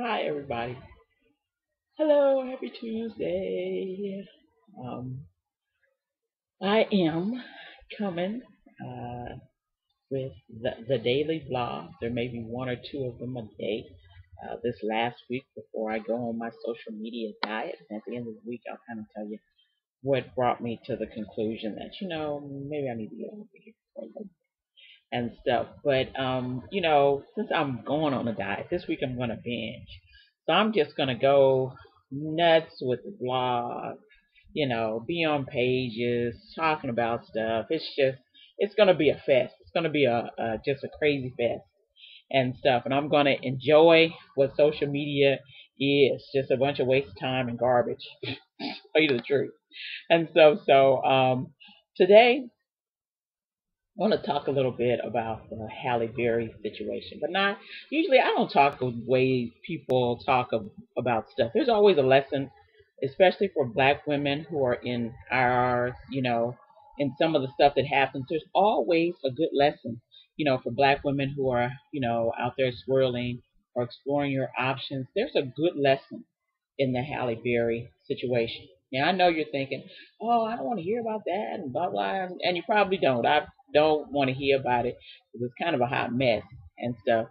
Hi, everybody. Hello, happy Tuesday. Um, I am coming with the daily vlog. There may be one or two of them a day. This last week, before I go on my social media diet, and at the end of the week, I'll kind of tell you what brought me to the conclusion that maybe I need to get over here for a little bit and stuff. But since I'm going on a diet this week, I'm gonna binge. So I'm just gonna go nuts with the vlog, be on pages, talking about stuff. It's gonna be a fest. It's gonna be a just a crazy fest and stuff. And I'm gonna enjoy what social media is, just a bunch of waste of time and garbage. Tell you the truth. And today I want to talk a little bit about the Halle Berry situation, but not usually. I don't talk the way people talk about stuff. There's always a lesson, especially for Black women who are in our, in some of the stuff that happens. There's always a good lesson, for Black women who are, out there swirling or exploring your options. There's a good lesson in the Halle Berry situation. Now I know you're thinking, "Oh, I don't want to hear about that," and blah blah, and you probably don't. I don't want to hear about it because it's kind of a hot mess and stuff.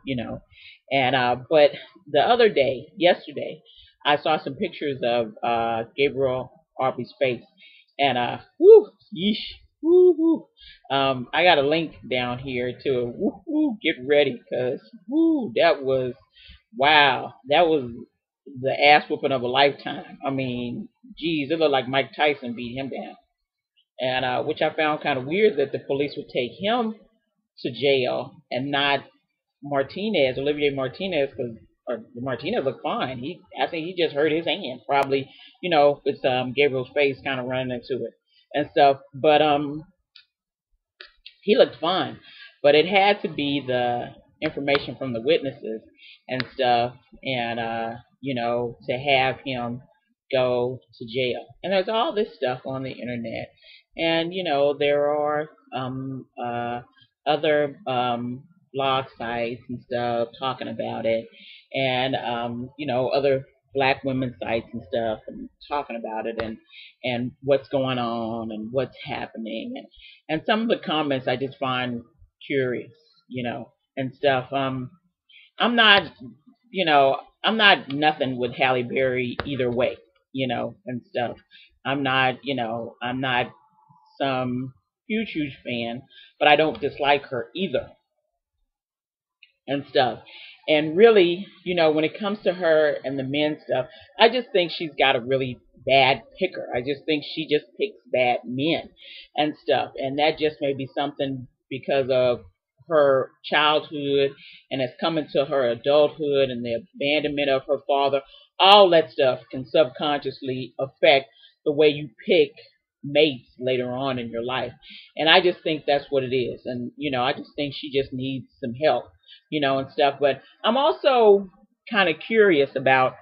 And but the other day, yesterday, I saw some pictures of Gabriel Arby's face, and whoo, yeesh, woo woo. I got a link down here to it. Woo woo, get ready, cause woo, that was wow, that was the ass whooping of a lifetime. I mean, geez, it looked like Mike Tyson beat him down, and which I found kind of weird that the police would take him to jail and not Olivier Martinez, because Martinez looked fine. I think he just hurt his hand, probably. It's Gabriel's face kind of running into it and stuff, but he looked fine. But it had to be the information from the witnesses and stuff, and to have him go to jail. And there's all this stuff on the internet, and there are other blog sites and stuff talking about it, and other Black women sites and stuff, and talking about it, and what's going on and what's happening, and some of the comments I just find curious, and stuff. I'm not, I'm not nothing with Halle Berry either way, and stuff. I'm not some huge fan, but I don't dislike her either and stuff. And really, when it comes to her and the men stuff, I just think she's got a really bad picker. I just think she just picks bad men and stuff. And that just may be something because of her childhood and has come into her adulthood and the abandonment of her father. All that stuff can subconsciously affect the way you pick mates later on in your life. And I just think that's what it is. And, I just think she just needs some help, and stuff. But I'm also kind of curious about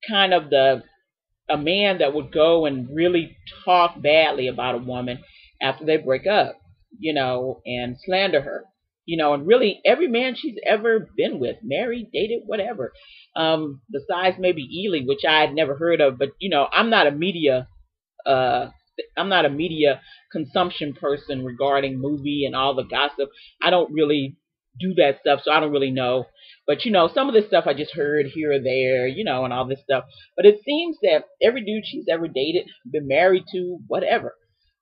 kind of a man that would go and really talk badly about a woman after they break up, and slander her. And really every man she's ever been with, married, dated, whatever. Besides maybe Ely, which I had never heard of, but uh I'm not a media consumption person regarding movie and all the gossip. I don't really do that stuff, so I don't really know. But some of this stuff I just heard here or there, and all this stuff. But it seems that every dude she's ever dated, been married to, whatever,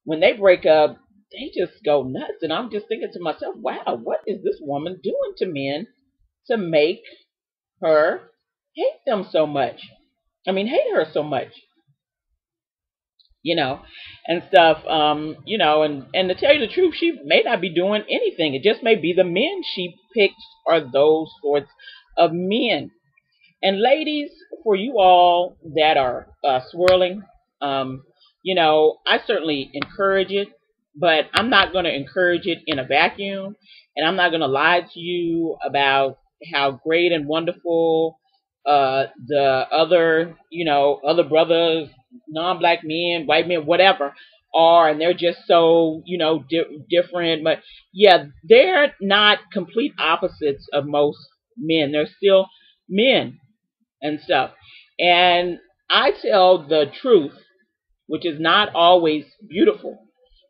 when they break up, they just go nuts. And I'm just thinking to myself, wow, what is this woman doing to men to make her hate them so much? I mean, hate her so much, you know, and stuff, and to tell you the truth, she may not be doing anything. It just may be the men she picks are those sorts of men. And ladies, for you all that are swirling, I certainly encourage it, but I'm not going to encourage it in a vacuum, and I'm not going to lie to you about how great and wonderful the other brothers, non-black men, white men, whatever, are, and they're just so different. But yeah, they're not complete opposites of most men. They're still men, and stuff. And I tell the truth, which is not always beautiful,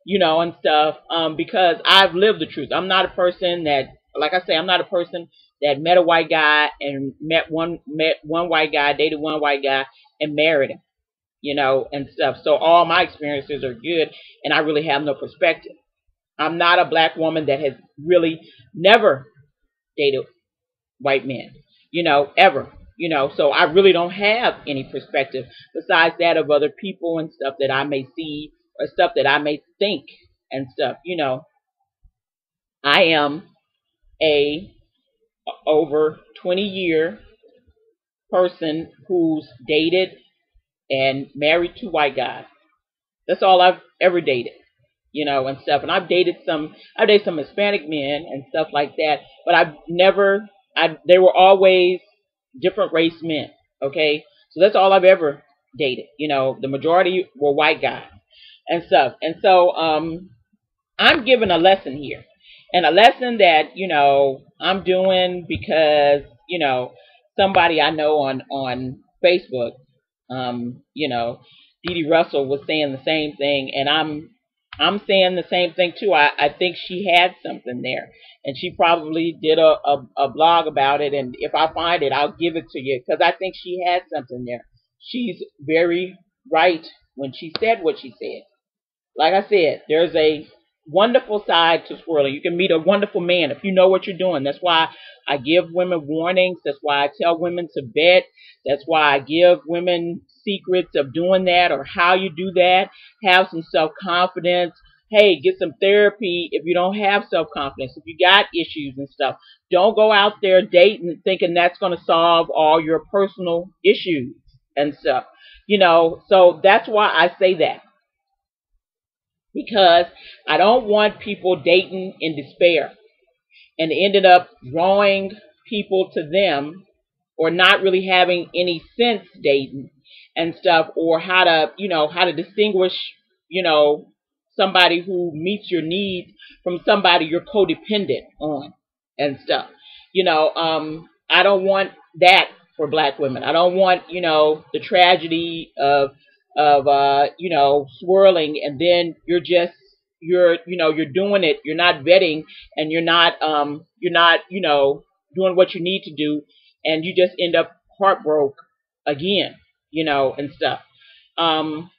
and stuff, because I've lived the truth. I'm not a person that, like I say, I'm not a person that met a white guy and met one white guy, dated one white guy, and married him, and stuff. So all my experiences are good, and I really have no perspective. I'm not a black woman that has really never dated white men, ever. So I really don't have any perspective besides that of other people and stuff that I may see or stuff that I may think and stuff. I am a over 20-year person who's dated and married two white guys. That's all I've ever dated, and stuff. And I've dated some Hispanic men and stuff like that, but I've never, they were always different race men. Okay, so that's all I've ever dated. The majority were white guys and stuff. And so, I'm giving a lesson here, and a lesson that I'm doing because somebody I know on Facebook, Dee Dee Russell was saying the same thing, and I'm saying the same thing too. I think she had something there, and she probably did a blog about it. And if I find it, I'll give it to you because I think she had something there. She's very right when she said what she said. Like I said, there's a wonderful side to swirling. You can meet a wonderful man if you know what you're doing. That's why I give women warnings. That's why I tell women to vet. That's why I give women secrets of doing that or how you do that. Have some self-confidence. Hey, get some therapy if you don't have self-confidence. If you got issues and stuff, don't go out there dating thinking that's going to solve all your personal issues and stuff. So that's why I say that. Because I don't want people dating in despair and ended up drawing people to them or not really having any sense dating and stuff, or how to distinguish, somebody who meets your needs from somebody you're codependent on and stuff. I don't want that for black women. I don't want, the tragedy of swirling, and then you're doing it, you're not vetting, and you're not doing what you need to do, and you just end up heartbroken again, and stuff. um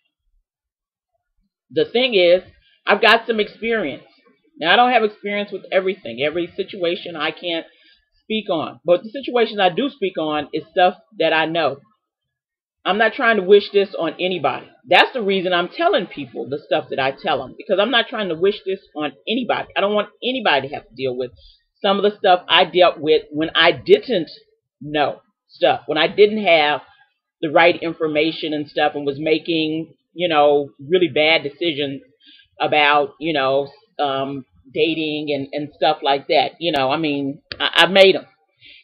the thing is, I've got some experience. Now, I don't have experience with everything. Every situation I can't speak on, but the situations I do speak on is stuff that I know. I'm not trying to wish this on anybody. That's the reason I'm telling people the stuff that I tell them, because I'm not trying to wish this on anybody. I don't want anybody to have to deal with some of the stuff I dealt with when I didn't know stuff, when I didn't have the right information and stuff, and was making, really bad decisions about, dating and stuff like that. I've made them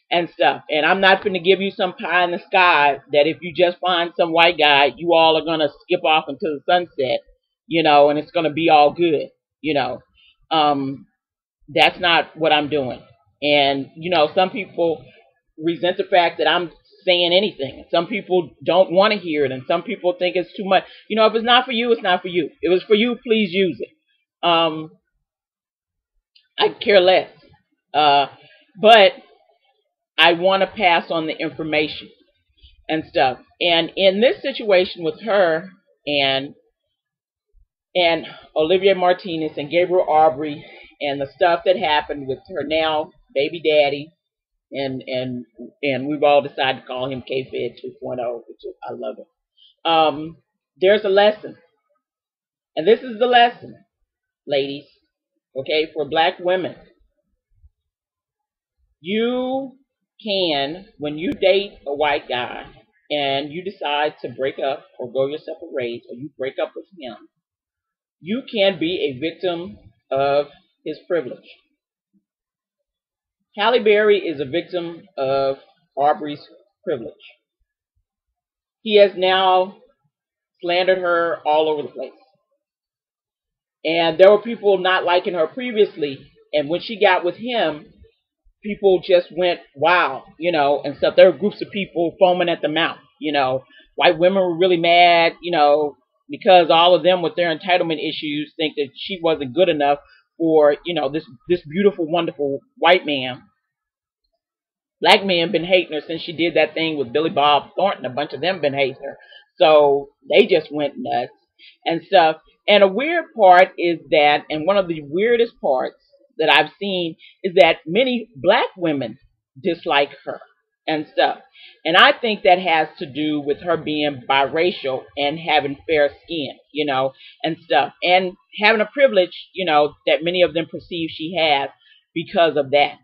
and stuff. And I'm not going to give you some pie in the sky that if you just find some white guy, you all are going to skip off into the sunset, and it's going to be all good, That's not what I'm doing. And, some people resent the fact that I'm saying anything. Some people don't want to hear it, and some people think it's too much. If it's not for you, it's not for you. If it's for you, please use it. I care less. But I want to pass on the information and stuff. And in this situation with her and Olivia Martinez and Gabriel Aubrey, and the stuff that happened with her now baby daddy, and we've all decided to call him K-Fed 2.0, which is, I love it. There's a lesson, and this is the lesson, ladies. Okay, for black women, you can, when you date a white guy and you decide to break up or go your separate ways, or you break up with him, you can be a victim of his privilege. Halle Berry is a victim of Aubrey's privilege. He has now slandered her all over the place. And there were people not liking her previously, and when she got with him, people just went wow, and stuff. There were groups of people foaming at the mouth. White women were really mad, because all of them with their entitlement issues think that she wasn't good enough for, this beautiful, wonderful white man. Black men been hating her since she did that thing with Billy Bob Thornton. A bunch of them been hating her. So they just went nuts and stuff. And a weird part is that, and one of the weirdest parts that I've seen is that many black women dislike her and stuff. And I think that has to do with her being biracial and having fair skin, and stuff. And having a privilege, that many of them perceive she has because of that,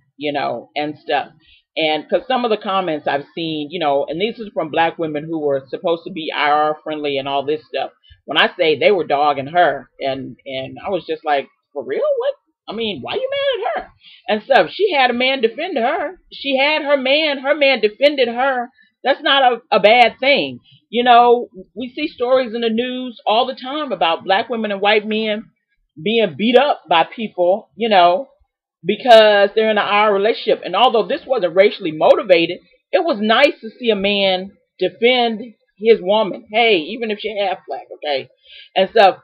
and stuff. And because some of the comments I've seen, and these are from black women who were supposed to be IR friendly and all this stuff. When I say they were dogging her, and I was just like, for real? What? I mean, why you mad at her? And stuff. She had a man defend her. She had her man. Her man defended her. That's not a bad thing. We see stories in the news all the time about black women and white men being beat up by people, because they're in an IR relationship. And although this wasn't racially motivated, it was nice to see a man defend his woman. Hey, even if she half black, okay, and stuff,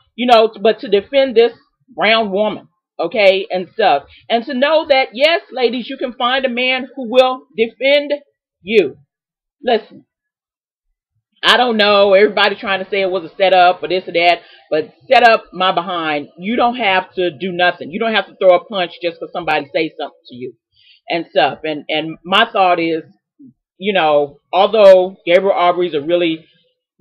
but to defend this brown woman, okay, and stuff, and to know that yes, ladies, you can find a man who will defend you. Listen, I don't know. Everybody trying to say it was a setup or this or that, but set up my behind. You don't have to do nothing. You don't have to throw a punch just for somebody to say something to you and stuff. And my thought is, although Gabriel Aubrey's a really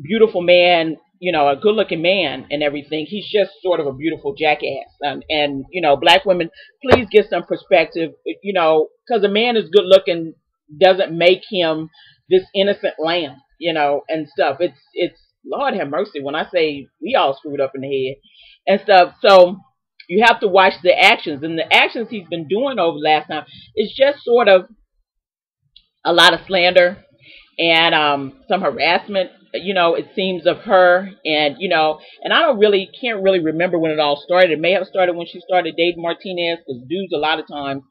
beautiful man, a good looking man and everything, he's just sort of a beautiful jackass. And black women, please get some perspective, because a man is good looking doesn't make him this innocent lamb, and stuff. It's Lord have mercy when I say we all screwed up in the head and stuff. So you have to watch the actions, and the actions he's been doing over the last time is just sort of a lot of slander and some harassment, it seems, of her. And I can't really remember when it all started. It may have started when she started dating Martinez, because dudes a lot of times,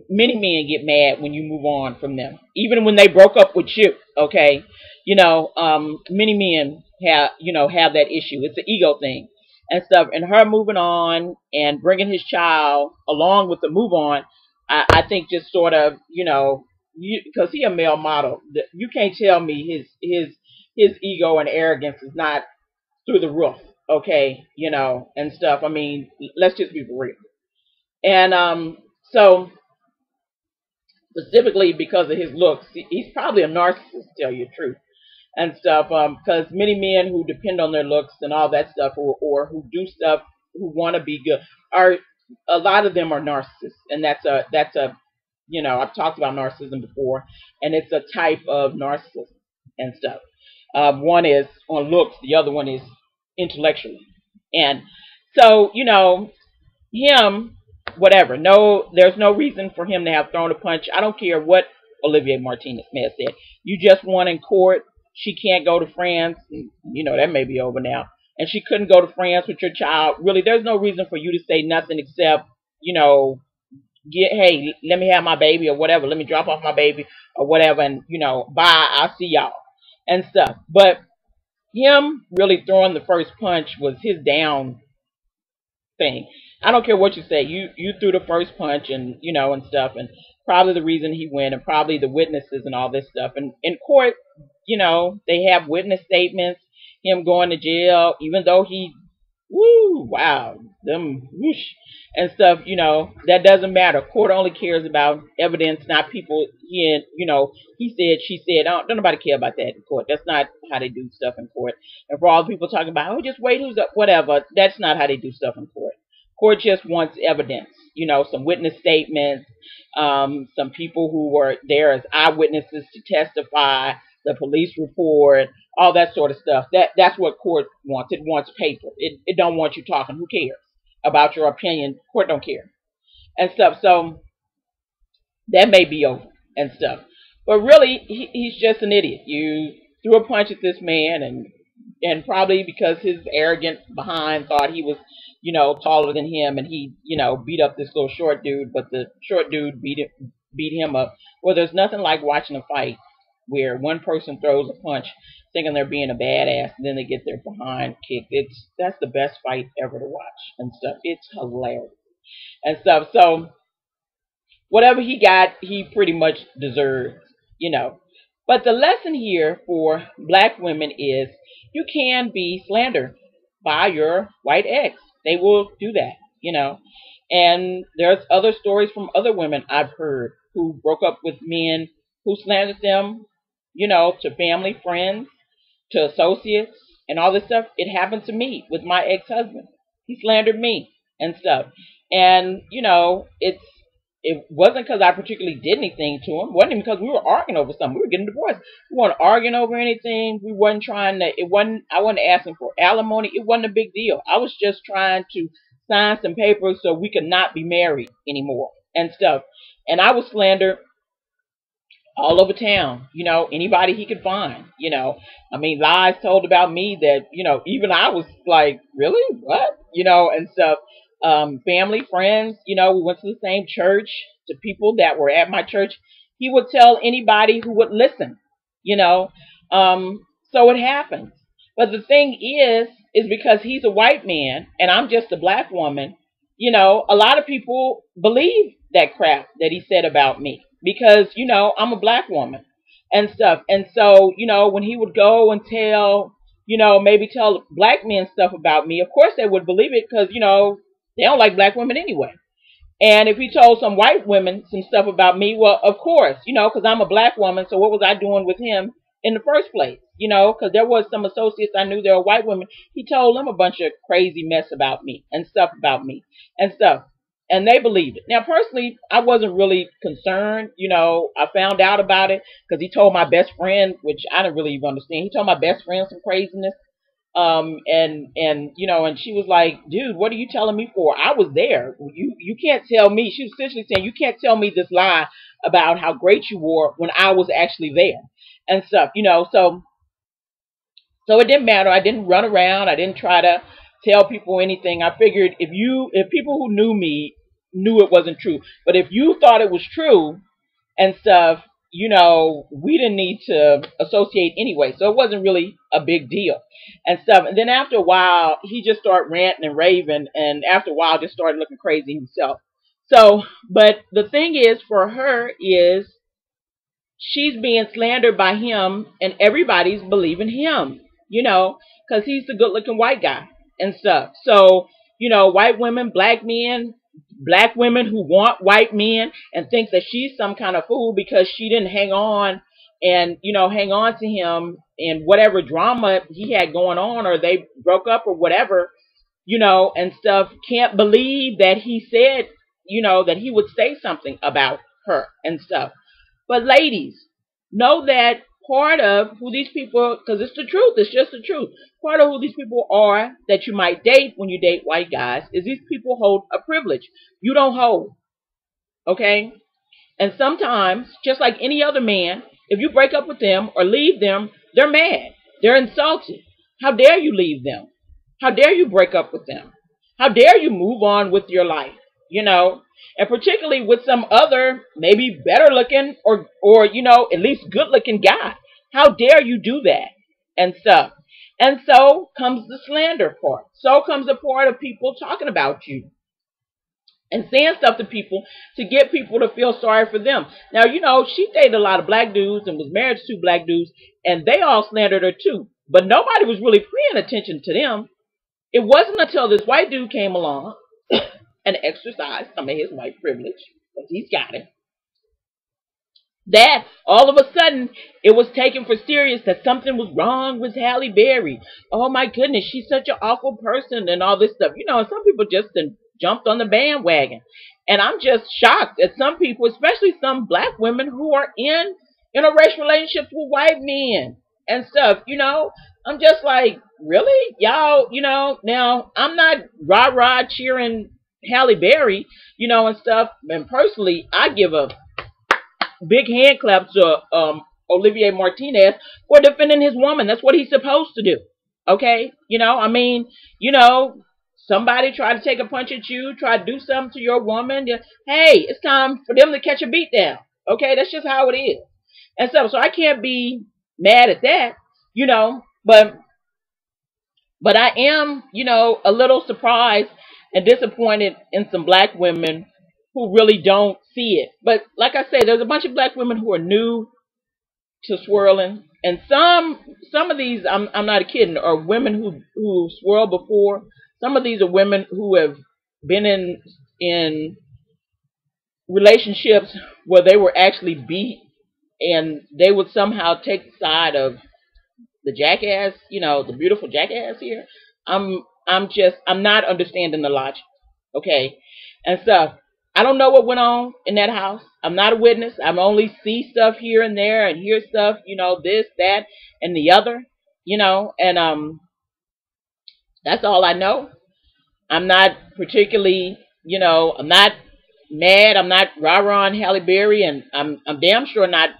many men get mad when you move on from them, even when they broke up with you, okay. Many men have that issue. It's an ego thing and stuff. And her moving on and bringing his child along with the move on, I think just sort of, because he a male model, you can't tell me his ego and arrogance is not through the roof, okay, and stuff. I mean, let's just be real. And so specifically because of his looks, he's probably a narcissist, to tell you the truth and stuff. Because many men who depend on their looks and all that stuff, or who do stuff, who want to be good, are, a lot of them are narcissists, and that's a I've talked about narcissism before, and it's a type of narcissism and stuff. One is on looks, the other one is intellectually, and so him, whatever. No, there's no reason for him to have thrown a punch. I don't care what Olivier Martinez may have said. You just won in court. She can't go to France. That may be over now. And she couldn't go to France with your child. Really, there's no reason for you to say nothing except, hey, let me have my baby or whatever. Let me drop off my baby or whatever. And, bye. I'll see y'all and stuff. But him really throwing the first punch was his down thing. I don't care what you say. You threw the first punch, and and stuff, and probably the reason he went, and probably the witnesses and all this stuff. And in court, they have witness statements, him going to jail, even though he, wow, them whoosh and stuff. That doesn't matter. Court only cares about evidence, not people. He said, she said. Don't nobody care about that in court. That's not how they do stuff in court. And for all the people talking about, just wait, who's up, whatever. That's not how they do stuff in court. Court just wants evidence, some witness statements, some people who were there as eyewitnesses to testify, the police report, all that sort of stuff. That's what court wants. It wants paper. It don't want you talking. Who cares about your opinion? Court don't care and stuff. So that may be over and stuff. But really, he's just an idiot. You threw a punch at this man, and probably because his arrogant behind thought he was, taller than him, and he, beat up this little short dude, but the short dude beat beat him up. Well, there's nothing like watching a fight where one person throws a punch thinking they're being a badass, and then they get their behind kicked. That's the best fight ever to watch and stuff. It's hilarious and stuff. So whatever he got, he pretty much deserves, you know. But the lesson here for black women is you can be slandered by your white ex. They will do that, you know. And there's other stories from other women I've heard who broke up with men who slandered them, you know, to family, friends, to associates, and all this stuff. It happened to me with my ex-husband. He slandered me and stuff. And, you know, it wasn't because I particularly did anything to him. It wasn't even because we were arguing over something. We were getting divorced. We weren't arguing over anything. We wasn't trying to, I wasn't asking for alimony. It wasn't a big deal. I was just trying to sign some papers so we could not be married anymore and stuff. And I was slandered all over town, you know, anybody he could find, you know. I mean, lies told about me that, you know, even I was like, really? What? You know, and stuff. Family, friends, you know, we went to the same church, to people that were at my church. He would tell anybody who would listen, you know. So it happens. But the thing is because he's a white man and I'm just a black woman, you know, a lot of people believe that crap that he said about me because, you know, I'm a black woman and stuff. And so, you know, when he would go and tell, you know, maybe tell black men stuff about me, of course they would believe it because, you know, they don't like black women anyway. And if he told some white women some stuff about me, well, of course, you know, because I'm a black woman. So what was I doing with him in the first place? You know, because there was some associates I knew, they were white women. He told them a bunch of crazy mess about me and stuff about me and stuff. And they believed it. Now, personally, I wasn't really concerned. You know, I found out about it because he told my best friend, which I didn't really even understand. He told my best friend some craziness. And you know, and she was like, dude, what are you telling me for? I was there. You can't tell me. She was essentially saying, you can't tell me this lie about how great you were when I was actually there and stuff, you know. So it didn't matter. I didn't run around. I didn't try to tell people anything. I figured if people who knew me knew it wasn't true, but if you thought it was true and stuff, you know, we didn't need to associate anyway. So it wasn't really a big deal and stuff. And then after a while, he just started ranting and raving. And after a while, just started looking crazy himself. So, but the thing is for her is she's being slandered by him and everybody's believing him, you know, because he's the good looking white guy and stuff. So, you know, white women, black men, black women who want white men and think that she's some kind of fool because she didn't hang on and, you know, hang on to him and whatever drama he had going on, or they broke up or whatever, you know, and stuff, can't believe that he said, you know, that he would say something about her and stuff. But ladies, know that part of who these people, because it's the truth, it's just the truth, part of who these people are that you might date when you date white guys is these people hold a privilege you don't hold, okay? And sometimes, just like any other man, if you break up with them or leave them, they're mad, they're insulted. How dare you leave them? How dare you break up with them? How dare you move on with your life, you know? And particularly with some other, maybe better looking or you know, at least good looking guy. How dare you do that and stuff. And so comes the slander part. So comes the part of people talking about you and saying stuff to people to get people to feel sorry for them. Now, you know, she dated a lot of black dudes and was married to 2 black dudes, and they all slandered her too. But nobody was really paying attention to them. It wasn't until this white dude came along and exercised some of his white privilege, because he's got it, that all of a sudden it was taken for serious that something was wrong with Halle Berry. Oh my goodness, she's such an awful person and all this stuff. You know, and some people just jumped on the bandwagon. And I'm just shocked at some people, especially some black women who are in interracial relationships with white men and stuff, you know. I'm just like, really? Y'all, you know, now I'm not rah-rah cheering Halle Berry, you know, and stuff. And personally, I give a big hand clap to Olivier Martinez for defending his woman. That's what he's supposed to do. Okay? You know, I mean, you know, somebody try to take a punch at you, try to do something to your woman, hey, it's time for them to catch a beat down. Okay, that's just how it is. And so I can't be mad at that, you know, but I am, a little surprised and disappointed in some black women who really don't see it. But like I say, there's a bunch of black women who are new to swirling, and some of these, I'm not kidding, are women who swirled before. Some of these are women who have been in relationships where they were actually beat, and they would somehow take the side of the jackass, the beautiful jackass here. I'm not understanding the logic. Okay. And so I don't know what went on in that house. I'm not a witness. I'm only see stuff here and there and hear stuff, this, that, and the other, and that's all I know. I'm not particularly, I'm not mad. I'm not rah-rah on Halle Berry, and I'm damn sure not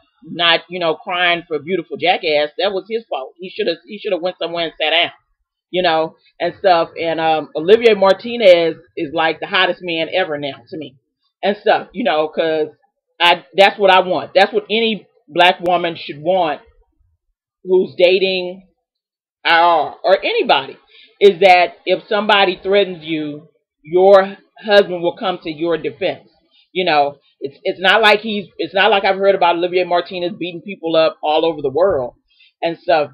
crying for a beautiful jackass. That was his fault. He should have went somewhere and sat down, and stuff. And Olivier Martinez is like the hottest man ever now to me, and stuff, because that's what I want. That's what any black woman should want who's dating or anybody, is that if somebody threatens you, your husband will come to your defense. It's not like I've heard about Olivier Martinez beating people up all over the world and stuff,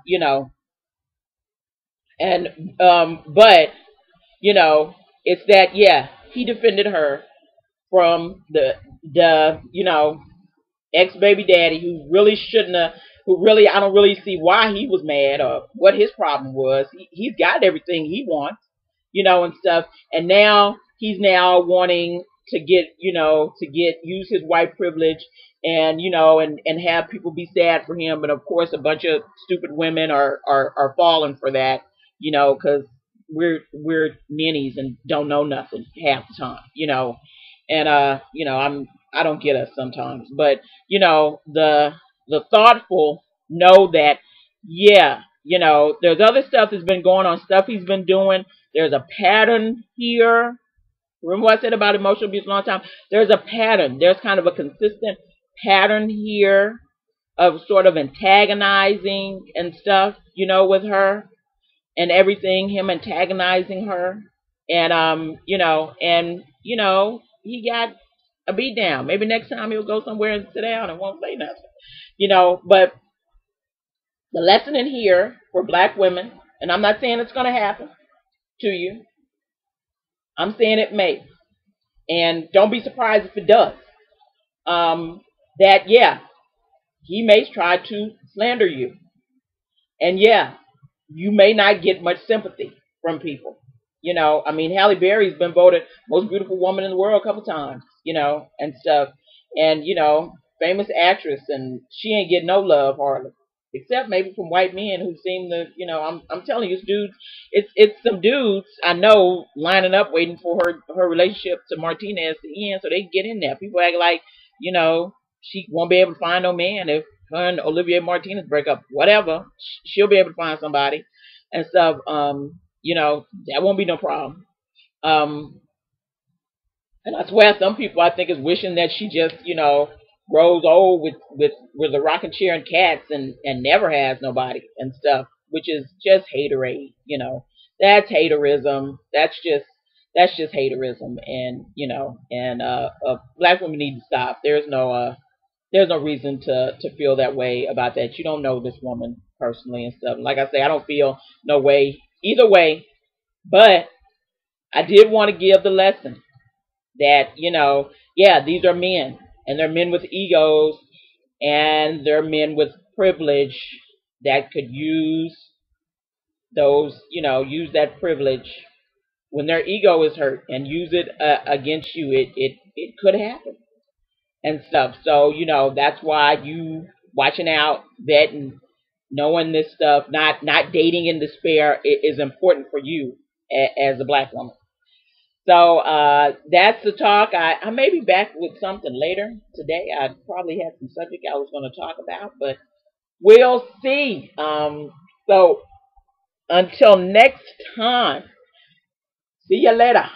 and but it's that, yeah, he defended her from the ex baby daddy who really shouldn't have, who really, I don't really see why he was mad or what his problem was. He's got everything he wants, and stuff. And now he's now wanting to use his white privilege and, and have people be sad for him. And of course, a bunch of stupid women are falling for that, because we're ninnies and don't know nothing half the time, and I don't get us sometimes, but the thoughtful know that, yeah, there's other stuff that's been going on, stuff he's been doing. There's a pattern here. Remember what I said about emotional abuse a long time? There's a pattern. There's kind of a consistent pattern here of sort of antagonizing and stuff, with her and everything, him antagonizing her. And he got a beat down. Maybe next time he'll go somewhere and sit down and won't say nothing. But the lesson in here for black women, and I'm not saying it's going to happen to you. I'm saying it may. And don't be surprised if it does. That, yeah, he may try to slander you. And yeah, you may not get much sympathy from people. Halle Berry's been voted most beautiful woman in the world a couple times, and stuff. And, famous actress, and she ain't getting no love hardly. Except maybe from white men who seem to, I'm telling you, it's some dudes I know lining up waiting for her relationship to Martinez to end so they can get in there. People act like, she won't be able to find no man if her and Olivier Martinez break up. Whatever, she'll be able to find somebody and stuff. That won't be no problem. And I swear some people I think is wishing that she just, grows old with a rocking chair and cats and never has nobody and stuff, which is just haterade, That's haterism. That's just haterism, and black women need to stop. There's no reason to feel that way about that. You don't know this woman personally and stuff. Like I say, I don't feel no way either way, but I did want to give the lesson that, yeah, these are men, and they're men with egos, and they're men with privilege that could use use that privilege when their ego is hurt and use it against you. It could happen and stuff. So, that's why you watching out, vetting, knowing this stuff, not dating in despair is important for you as a black woman. So that's the talk. I may be back with something later today. I probably had some subject I was going to talk about, but we'll see. So until next time, See you later.